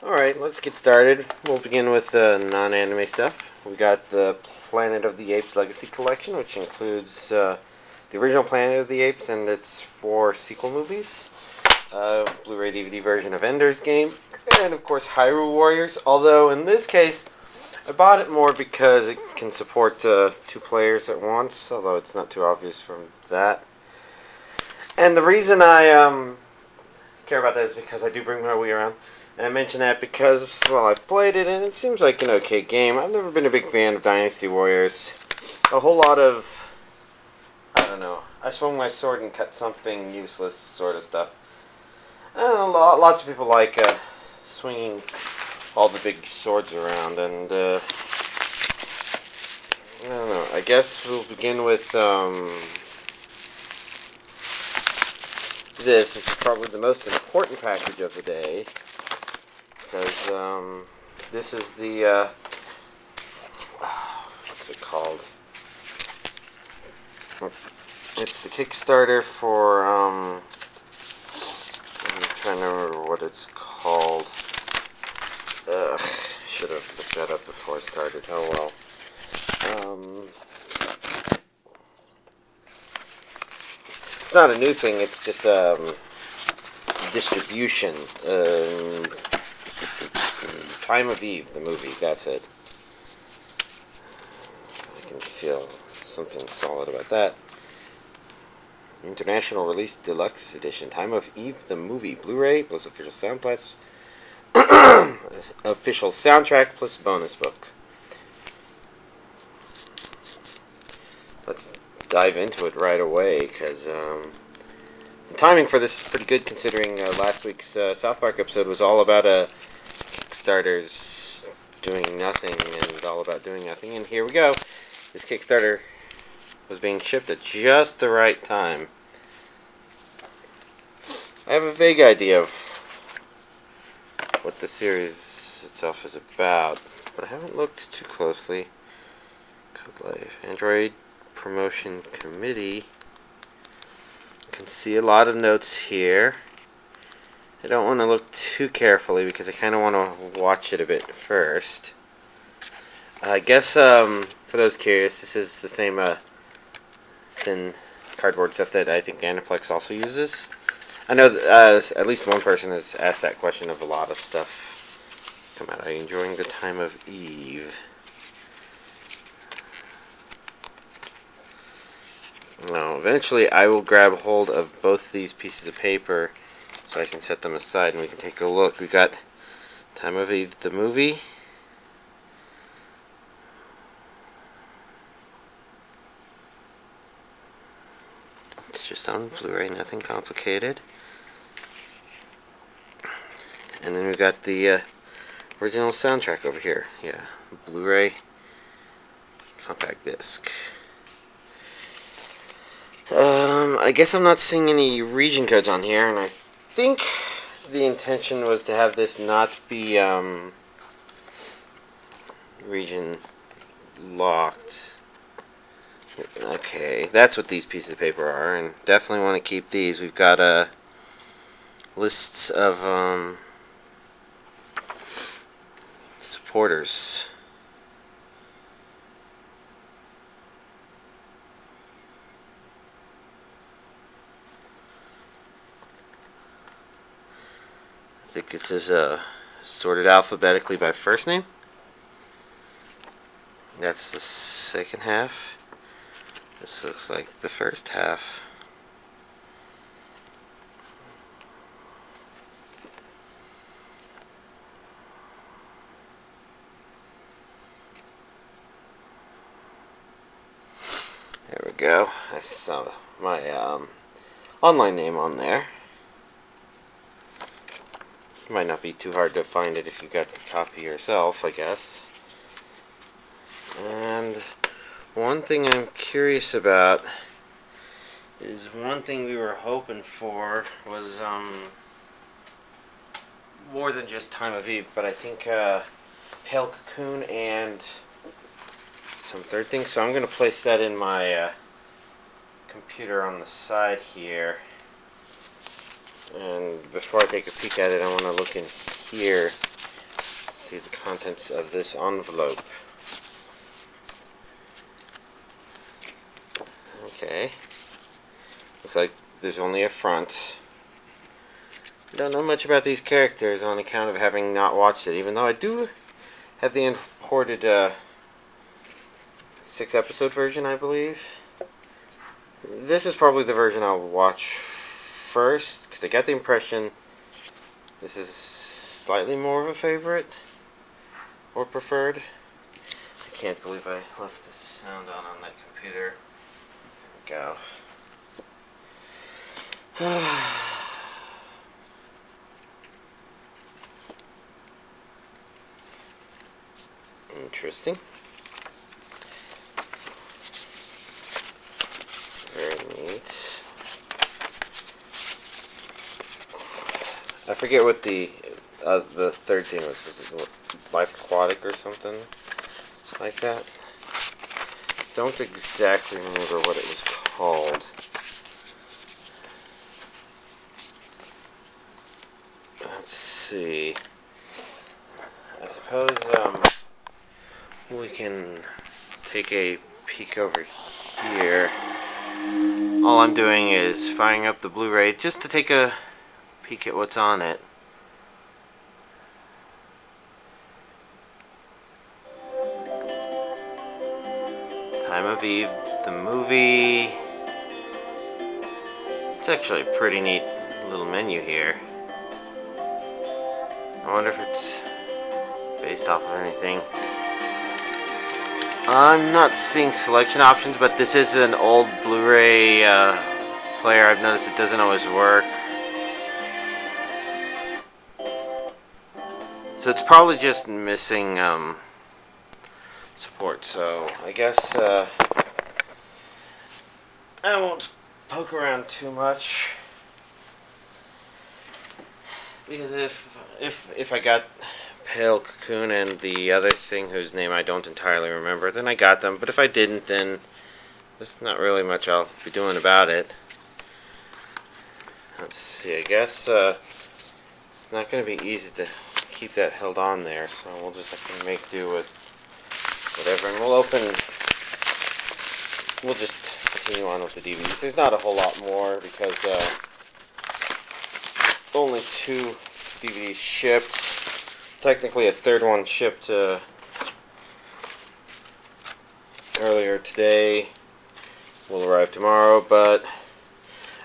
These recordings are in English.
Alright, let's get started. We'll begin with non-anime stuff. We got the Planet of the Apes Legacy Collection, which includes the original Planet of the Apes and its 4 sequel movies. Blu-ray DVD version of Ender's Game, and of course Hyrule Warriors, although in this case I bought it more because it can support 2 players at once, although it's not too obvious from that. And the reason I care about that is because I do bring my Wii around. And I mention that because, well, I've played it and it seems like an okay game. I've never been a big fan of Dynasty Warriors. A whole lot of, I don't know, I swung my sword and cut something useless sort of stuff. I don't know, lots of people like swinging all the big swords around, and I don't know, I guess we'll begin with this. This is probably the most important package of the day. Because this is the what's it called? It's the Kickstarter for I'm trying to remember what it's called. Should have looked that up before I started. Oh well. It's not a new thing. It's just distribution. Time of Eve, the movie, that's it. I can feel something solid about that. International Release Deluxe Edition, Time of Eve, the movie, Blu-ray, plus official official soundtrack, plus bonus book. Let's dive into it right away, because the timing for this is pretty good, considering last week's South Park episode was all about Kickstarter's doing nothing and all about doing nothing, and here we go. This Kickstarter was being shipped at just the right time. I have a vague idea of what the series itself is about, but I haven't looked too closely. Code Life, Android Promotion Committee. You can see a lot of notes here. I don't want to look too carefully because I kind of want to watch it a bit first. I guess for those curious, this is the same thin cardboard stuff that I think Aniplex also uses. I know that, at least one person has asked that question of a lot of stuff. Come out, are you enjoying the time of Eve? No, eventually I will grab hold of both these pieces of paper so I can set them aside and we can take a look. We got Time of Eve, the movie. It's just on Blu-ray, nothing complicated. And then we got the original soundtrack over here. Yeah, Blu-ray compact disc. I guess I'm not seeing any region codes on here, and I think the intention was to have this not be region locked. Okay, that's what these pieces of paper are, and definitely want to keep these. We've got lists of supporters. I think this is sorted alphabetically by first name. That's the second half. This looks like the first half. There we go. I saw my online name on there. Might not be too hard to find it if you got the copy yourself, I guess. And one thing I'm curious about is one thing we were hoping for was more than just Time of Eve, but I think Pale Cocoon and some third thing. So I'm going to place that in my computer on the side here. And before I take a peek at it, I want to look in here see the contents of this envelope. Okay. Looks like there's only a front. I don't know much about these characters on account of having not watched it, even though I do have the imported 6-episode version, I believe. This is probably the version I'll watch first, because I got the impression this is slightly more of a favorite, or preferred. I can't believe I left the sound on that computer. There we go. Interesting. Very neat. I forget what the third thing was. Was it Life Aquatic or something like that? Don't exactly remember what it was called. Let's see. I suppose we can take a peek over here. All I'm doing is firing up the Blu-ray just to take a peek at what's on it. Time of Eve, the movie. It's actually a pretty neat little menu here. I wonder if it's based off of anything. I'm not seeing selection options, but this is an old Blu-ray player. I've noticed it doesn't always work. So it's probably just missing support. So I guess I won't poke around too much, because if I got Pale Cocoon and the other thing whose name I don't entirely remember, then I got them. But if I didn't, then there's not really much I'll be doing about it. Let's see, I guess it's not going to be easy to keep that held on there, so we'll just have to make do with whatever, and we'll just continue on with the DVDs. There's not a whole lot more, because only 2 DVDs shipped. Technically a third one shipped earlier today. Will arrive tomorrow, but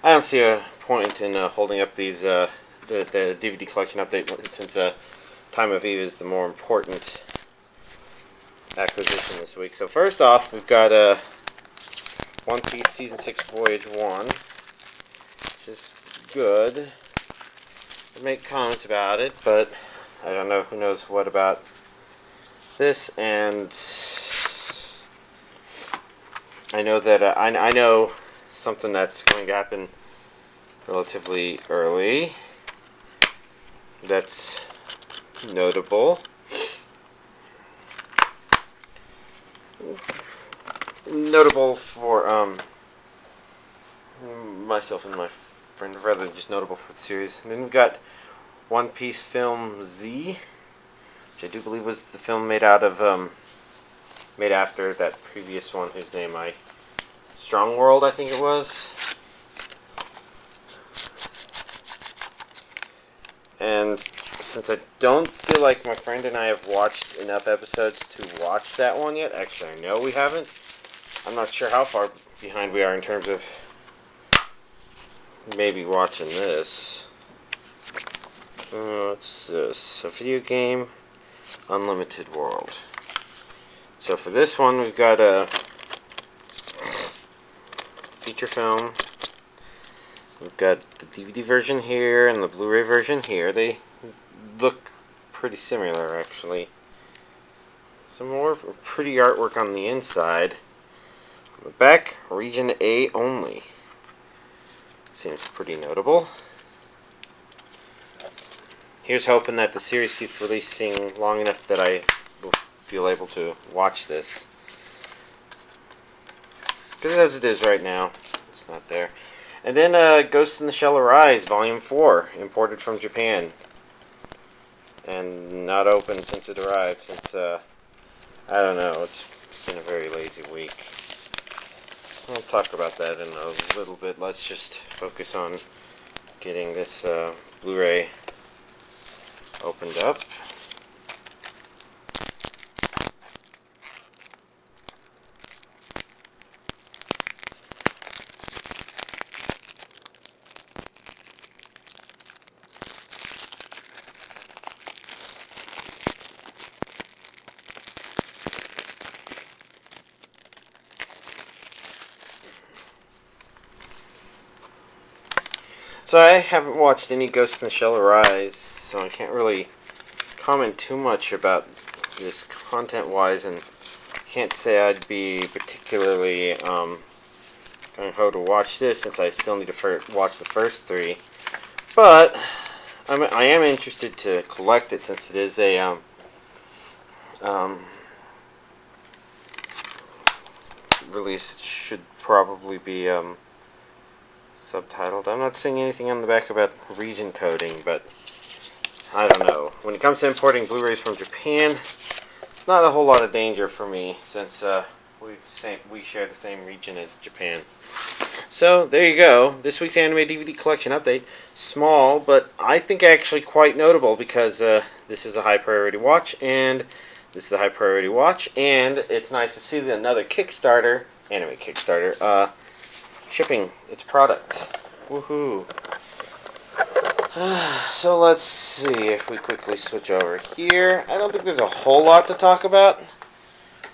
I don't see a point in holding up these the DVD collection update, since Time of Eve is the more important acquisition this week. So first off, we've got One Piece Season 6 Voyage 1, which is good. I make comments about it, but I don't know, who knows what about this. And I know that I know something that's going to happen relatively early that's notable. Notable for myself and my friend, rather than just notable for the series. And then we've got One Piece Film Z, which I do believe was the film made out of made after that previous one, whose name Strong World, I think it was. And since I don't feel like my friend and I have watched enough episodes to watch that one yet, actually I know we haven't, I'm not sure how far behind we are in terms of maybe watching this. What's this? A video game? Unlimited World. So for this one, we've got a feature film. We've got the DVD version here and the Blu-ray version here. They look pretty similar, actually. Some more pretty artwork on the inside. On the back, Region A only. Seems pretty notable. Here's hoping that the series keeps releasing long enough that I will feel able to watch this. Because as it is right now, it's not there. And then Ghost in the Shell Arise, Volume 4, imported from Japan. and not open since it arrived. Since I don't know, it's been a very lazy week. We'll talk about that in a little bit. Let's just focus on getting this Blu-ray opened up. So I haven't watched any Ghost in the Shell Arise, so I can't really comment too much about this content-wise, and can't say I'd be particularly gung-ho to watch this since I still need to watch the first three. But I am interested to collect it since it is a release. Should probably be subtitled. I'm not seeing anything on the back about region coding, but I don't know. When it comes to importing Blu-rays from Japan, not a whole lot of danger for me since we share the same region as Japan. So there you go. This week's anime DVD collection update. Small, but I think actually quite notable because this is a high priority watch, and this is a high priority watch, and it's nice to see another Kickstarter, anime Kickstarter, shipping its product. Woohoo! So let's see if we quickly switch over here. I don't think there's a whole lot to talk about,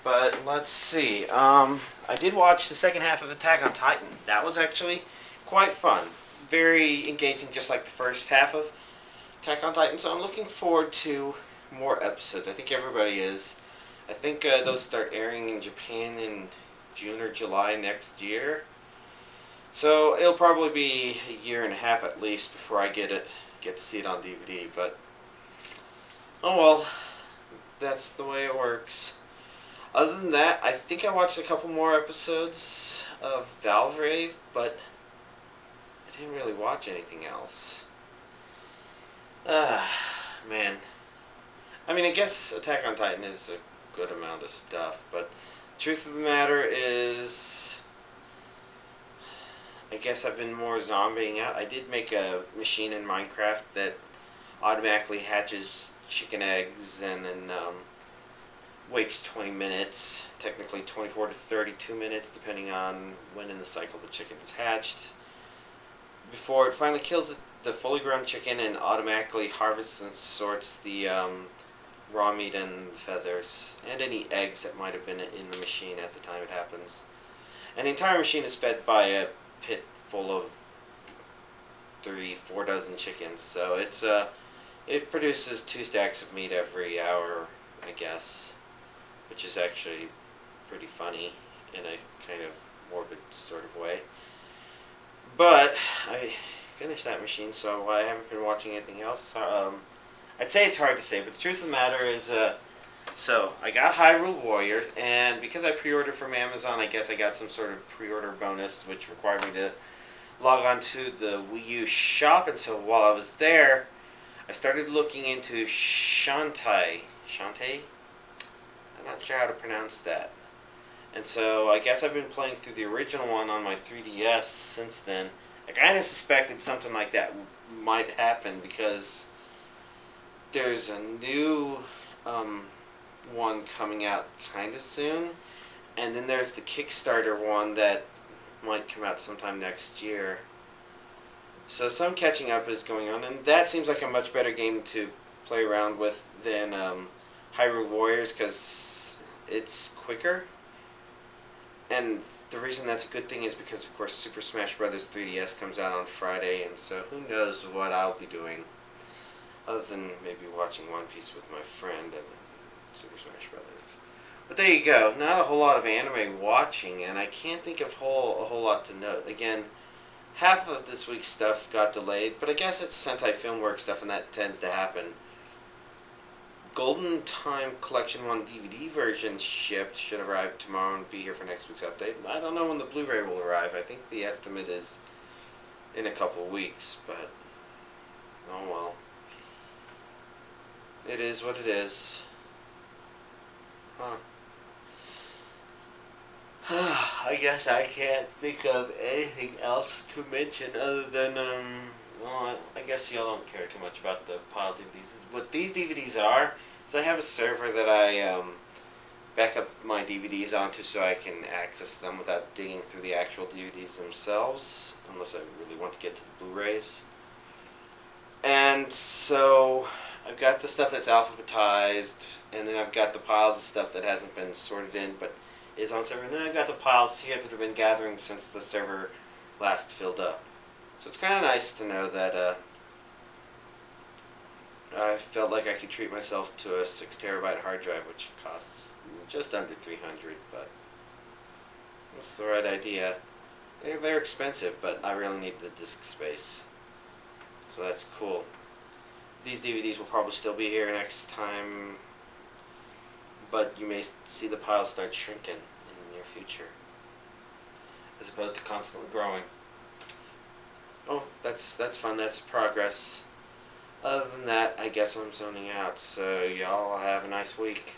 but let's see. I did watch the second half of Attack on Titan. That was actually quite fun. Very engaging, just like the first half of Attack on Titan. So I'm looking forward to more episodes. I think everybody is. I think those start airing in Japan in June or July next year. So it'll probably be a year and a half at least before I get to see it on DVD. But oh well, that's the way it works. Other than that, I think I watched a couple more episodes of Valvrave, but I didn't really watch anything else. Man. I mean, I guess Attack on Titan is a good amount of stuff, but the truth of the matter is, I guess I've been more zombieing out. I did make a machine in Minecraft that automatically hatches chicken eggs and then waits 20 minutes, technically 24 to 32 minutes, depending on when in the cycle the chicken is hatched, before it finally kills the fully grown chicken and automatically harvests and sorts the raw meat and feathers, and any eggs that might have been in the machine at the time it happens. And the entire machine is fed by a pit full of 3-4 dozen chickens, so it produces 2 stacks of meat every hour, I guess, which is actually pretty funny in a kind of morbid sort of way. But I finished that machine, so I haven't been watching anything else. I'd say it's hard to say, but the truth of the matter is, so I got Hyrule Warriors, and because I pre-ordered from Amazon, I guess I got some sort of pre-order bonus, which required me to log on to the Wii U shop, and so while I was there, I started looking into Shantae? I'm not sure how to pronounce that. And so I guess I've been playing through the original one on my 3DS since then. I kind of suspected something like that might happen because there's a new one coming out kind of soon, and then there's the Kickstarter one that might come out sometime next year. So some catching up is going on, and that seems like a much better game to play around with than Hyrule Warriors because it's quicker. And the reason that's a good thing is because, of course, Super Smash Bros. 3DS comes out on Friday, and so who knows what I'll be doing other than maybe watching One Piece with my friend and Super Smash Bros. But there you go. Not a whole lot of anime watching, and I can't think of a whole lot to note. Again, half of this week's stuff got delayed, but I guess it's Sentai Filmworks stuff, and that tends to happen. Golden Time Collection 1 DVD version shipped, should arrive tomorrow and be here for next week's update. I don't know when the Blu-ray will arrive. I think the estimate is in a couple weeks, but oh well. it is what it is. Huh. I guess I can't think of anything else to mention other than, well, I guess y'all don't care too much about the pile DVDs. What these DVDs are, is I have a server that I, back up my DVDs onto so I can access them without digging through the actual DVDs themselves, unless I really want to get to the Blu-rays. And so I've got the stuff that's alphabetized, and then I've got the piles of stuff that hasn't been sorted in but is on server, and then I've got the piles here that have been gathering since the server last filled up. So it's kind of nice to know that I felt like I could treat myself to a 6 terabyte hard drive, which costs just under $300, but that's the right idea. They're expensive, but I really need the disk space. So that's cool. These DVDs will probably still be here next time, but you may see the pile start shrinking in the near future, as opposed to constantly growing. Oh, that's fun. That's progress. Other than that, I guess I'm zoning out. So y'all have a nice week.